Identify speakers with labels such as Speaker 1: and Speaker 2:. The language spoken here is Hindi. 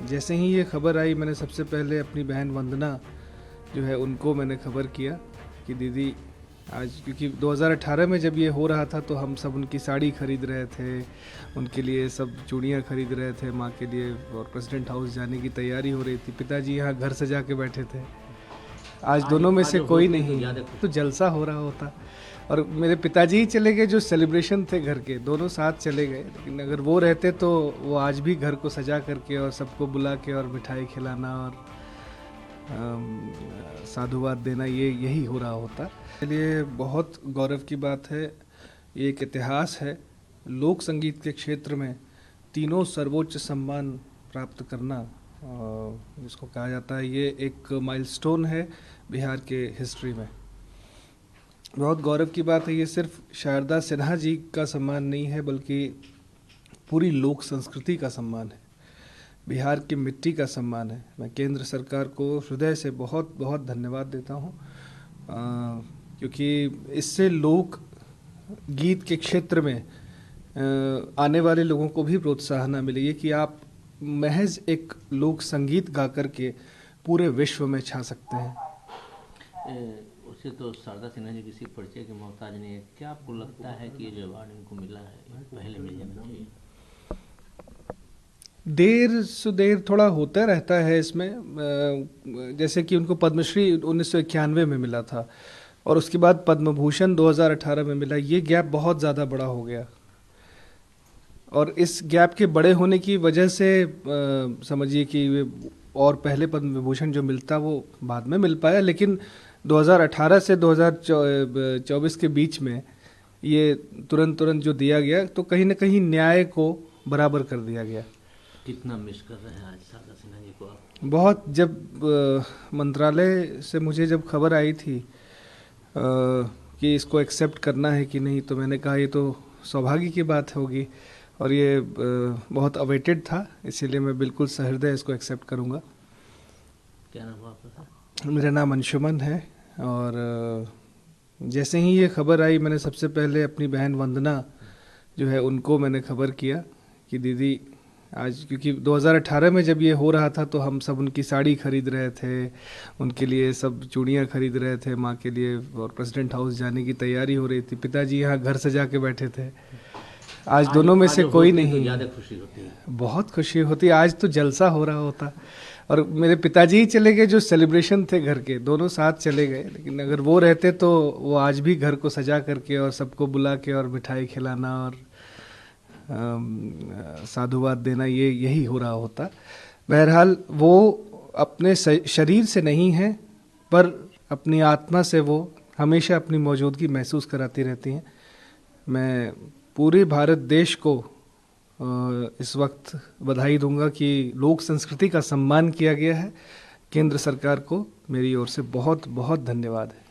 Speaker 1: जैसे ही ये खबर आई मैंने सबसे पहले अपनी बहन वंदना जो है उनको मैंने खबर किया कि दीदी आज, क्योंकि 2018 में जब ये हो रहा था तो हम सब उनकी साड़ी खरीद रहे थे, उनके लिए सब चूड़ियाँ खरीद रहे थे माँ के लिए, और प्रेसिडेंट हाउस जाने की तैयारी हो रही थी। पिताजी यहाँ घर सजा के बैठे थे। आज दोनों में से कोई नहीं तो जलसा हो रहा होता। और मेरे पिताजी ही चले गए, जो सेलिब्रेशन थे घर के दोनों साथ चले गए, लेकिन अगर वो रहते तो वो आज भी घर को सजा करके और सबको बुला के और मिठाई खिलाना और साधुवाद देना यही हो रहा होता। इसलिए बहुत गौरव की बात है, ये एक इतिहास है। लोक संगीत के क्षेत्र में तीनों सर्वोच्च सम्मान प्राप्त करना, जिसको कहा जाता है, ये एक माइलस्टोन है बिहार के हिस्ट्री में। बहुत गौरव की बात है। ये सिर्फ शारदा सिन्हा जी का सम्मान नहीं है, बल्कि पूरी लोक संस्कृति का सम्मान है, बिहार की मिट्टी का सम्मान है। मैं केंद्र सरकार को हृदय से बहुत बहुत धन्यवाद देता हूँ, क्योंकि इससे लोक गीत के क्षेत्र में आने वाले लोगों को भी प्रोत्साहन मिलेगी कि आप महज एक लोक संगीत गा करके पूरे विश्व में छा सकते हैं।
Speaker 2: उसे तो शारदा सिन्हा जी किसी परिचय के मोहताज नहीं है। क्या आपको लगता है कि ये जो अवार्ड इनको मिला है पहले मिल जाना चाहिए?
Speaker 1: देर सुदेर थोड़ा होता रहता है इसमें। जैसे कि उनको पद्मश्री 1991 में मिला था और उसके बाद पद्म भूषण 2018 में मिला। ये गैप बहुत ज़्यादा बड़ा हो गया, और इस गैप के बड़े होने की वजह से समझिए कि और पहले पद्म विभूषण जो मिलता वो बाद में मिल पाया, लेकिन 2018 से 2024 के बीच में ये तुरंत जो दिया गया, तो कहीं ना कहीं न्याय को बराबर कर दिया गया।
Speaker 2: कितना मिस कर रहे हैं आज शारदा सिन्हा जी को आप?
Speaker 1: बहुत। जब मंत्रालय से मुझे जब खबर आई थी कि इसको एक्सेप्ट करना है कि नहीं, तो मैंने कहा ये तो सौभाग्य की बात होगी, और ये बहुत अवेटेड था, इसीलिए मैं बिल्कुल सहृदय इसको एक्सेप्ट करूँगा।
Speaker 2: क्या नाम है आपका?
Speaker 1: मेरा नाम अंशुमन है, और जैसे ही ये खबर आई मैंने सबसे पहले अपनी बहन वंदना जो है उनको मैंने खबर किया कि दीदी आज, क्योंकि 2018 में जब ये हो रहा था तो हम सब उनकी साड़ी खरीद रहे थे, उनके लिए सब चूड़ियाँ खरीद रहे थे माँ के लिए, और प्रेसिडेंट हाउस जाने की तैयारी हो रही थी। पिताजी यहाँ घर सजा के बैठे थे। आज दोनों में से कोई नहीं,
Speaker 2: ज़्यादा खुशी होती है।
Speaker 1: बहुत खुशी होती है। आज तो जलसा हो रहा होता। और मेरे पिताजी ही चले गए, जो सेलिब्रेशन थे घर के दोनों साथ चले गए, लेकिन अगर वो रहते तो वो आज भी घर को सजा करके और सबको बुला के और मिठाई खिलाना और साधुवाद देना यही हो रहा होता। बहरहाल वो अपने शरीर से नहीं है, पर अपनी आत्मा से वो हमेशा अपनी मौजूदगी महसूस कराती रहती हैं। मैं पूरे भारत देश को इस वक्त बधाई दूंगा कि लोक संस्कृति का सम्मान किया गया है। केंद्र सरकार को मेरी ओर से बहुत बहुत धन्यवाद है।